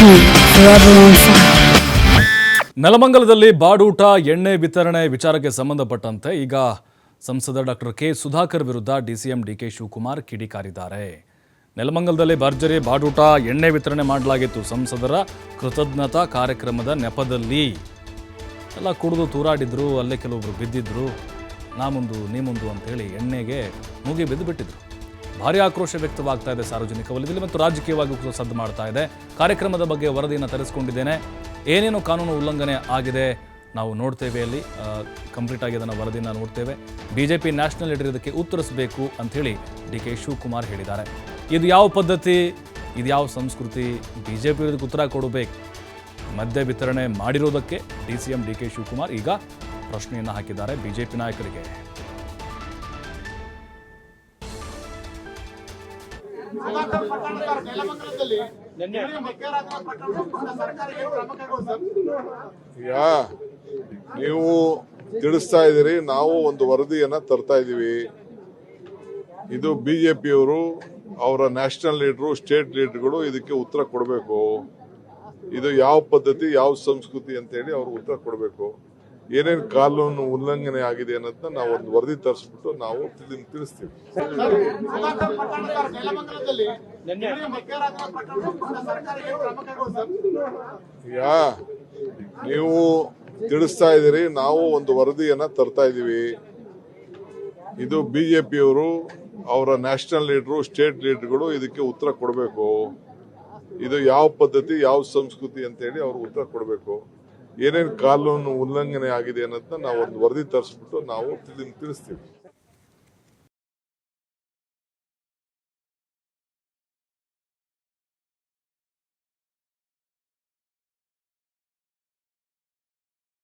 me, forever on fire. ನೆಲಮಂಗಲದಲ್ಲಿ ಬಾಡೂಟ ಎಣ್ಣೆ ವಿತರಣೆ ವಿಚಾರಕ್ಕೆ ಸಂಬಂಧಪಟ್ಟಂತೆ ಈಗ ಸಂಸದ ಡಾಕ್ಟರ್ ಕೆ ಸುಧಾಕರ್ ವಿರುದ್ಧ ಡಿಸಿಎಂ ಡಿಕೆ ಶಿವಕುಮಾರ್ ಕಿಡಿಕಾರಿದ್ದಾರೆ. ನೆಲಮಂಗಲದಲ್ಲಿ ಭರ್ಜರಿ ಬಾಡೂಟ ಎಣ್ಣೆ ವಿತರಣೆ ಮಾಡಲಾಗಿತ್ತು. ಸಂಸದರ ಕೃತಜ್ಞತಾ ಕಾರ್ಯಕ್ರಮದ ನೆಪದಲ್ಲಿ ಎಲ್ಲ ಕುಡಿದು ತೂರಾಡಿದ್ರು, ಅಲ್ಲೇ ಕೆಲವೊಬ್ರು ಬಿದ್ದಿದ್ರು, ನಾ ಮುಂದು ನೀ ಮುಂದು ಅಂತೇಳಿ ಎಣ್ಣೆಗೆ ಮುಗಿ ಬಿದ್ದು ಬಿಟ್ಟಿದ್ರು. ಭಾರಿ ಆಕ್ರೋಶ ವ್ಯಕ್ತವಾಗ್ತಾ ಇದೆ ಸಾರ್ವಜನಿಕ ವಲಯದಲ್ಲಿ ಮತ್ತು ರಾಜಕೀಯವಾಗಿ ಸದ್ದು ಮಾಡ್ತಾ ಇದೆ. ಕಾರ್ಯಕ್ರಮದ ಬಗ್ಗೆ ವರದಿಯನ್ನು ತರಿಸ್ಕೊಂಡಿದ್ದೇನೆ, ಏನೇನು ಕಾನೂನು ಉಲ್ಲಂಘನೆ ಆಗಿದೆ ನಾವು ನೋಡ್ತೇವೆ, ಅಲ್ಲಿ ಕಂಪ್ಲೀಟ್ ಆಗಿ ಅದನ್ನು ವರದಿನ ನೋಡ್ತೇವೆ. ಬಿಜೆಪಿ ನ್ಯಾಷನಲ್ ಲೀಡರ್ ಇದಕ್ಕೆ ಉತ್ತರಿಸಬೇಕು ಅಂಥೇಳಿ ಡಿ ಕೆ ಶಿವಕುಮಾರ್ ಹೇಳಿದ್ದಾರೆ. ಇದು ಯಾವ ಪದ್ಧತಿ, ಇದು ಯಾವ ಸಂಸ್ಕೃತಿ, ಬಿಜೆಪಿ ಇದಕ್ಕೆ ಉತ್ತರ ಕೊಡಬೇಕು. ಮದ್ಯ ವಿತರಣೆ ಮಾಡಿರೋದಕ್ಕೆ ಡಿಸಿಎಂ ಡಿ ಕೆ ಶಿವಕುಮಾರ್ ಈಗ ಪ್ರಶ್ನೆಯನ್ನು ಹಾಕಿದ್ದಾರೆ ಬಿಜೆಪಿ ನಾಯಕರಿಗೆ. ಈಗ ನೀವು ತಿಳಿಸ್ತಾ ಇದ್ದೀರಿ, ನಾವು ಒಂದು ವರದಿಯನ್ನ ತರ್ತಾ ಇದ್ದೀವಿ. ಇದು ಬಿಜೆಪಿಯವರು, ಅವರ ನ್ಯಾಷನಲ್ ಲೀಡರು, ಸ್ಟೇಟ್ ಲೀಡರ್ಗಳು ಇದಕ್ಕೆ ಉತ್ತರ ಕೊಡಬೇಕು. ಇದು ಯಾವ ಪದ್ಧತಿ, ಯಾವ ಸಂಸ್ಕೃತಿ ಅಂತ ಹೇಳಿ ಅವರು ಉತ್ತರ ಕೊಡಬೇಕು. ಏನೇನು ಕಾನೂನು ಉಲ್ಲಂಘನೆ ಆಗಿದೆ ಅನ್ನೋದನ್ನ ನಾವು ಒಂದು ವರದಿ ತರಿಸ್ಬಿಟ್ಟು ನಾವು ತಿಳಿಸ್ತೀವಿ. ಈಗ ನೀವು ತಿಳಿಸ್ತಾ ಇದ್ದೀರಿ, ನಾವು ಒಂದು ವರದಿಯನ್ನ ತರ್ತಾ ಇದ್ದೀವಿ. ಇದು ಬಿಜೆಪಿಯವರು, ಅವರ ನ್ಯಾಷನಲ್ ಲೀಡರು, ಸ್ಟೇಟ್ ಲೀಡರ್ಗಳು ಇದಕ್ಕೆ ಉತ್ತರ ಕೊಡಬೇಕು. ಇದು ಯಾವ ಪದ್ಧತಿ, ಯಾವ ಸಂಸ್ಕೃತಿ ಅಂತ ಹೇಳಿ ಅವರು ಉತ್ತರ ಕೊಡಬೇಕು. ಏನೇನು ಕಾನೂನು ಉಲ್ಲಂಘನೆ ಆಗಿದೆ ಅನ್ನೋದನ್ನ ನಾವು ಒಂದು ವರದಿ ತರಿಸ್ಬಿಟ್ಟು ನಾವು ತಿಳಿಸ್ತೀವಿ.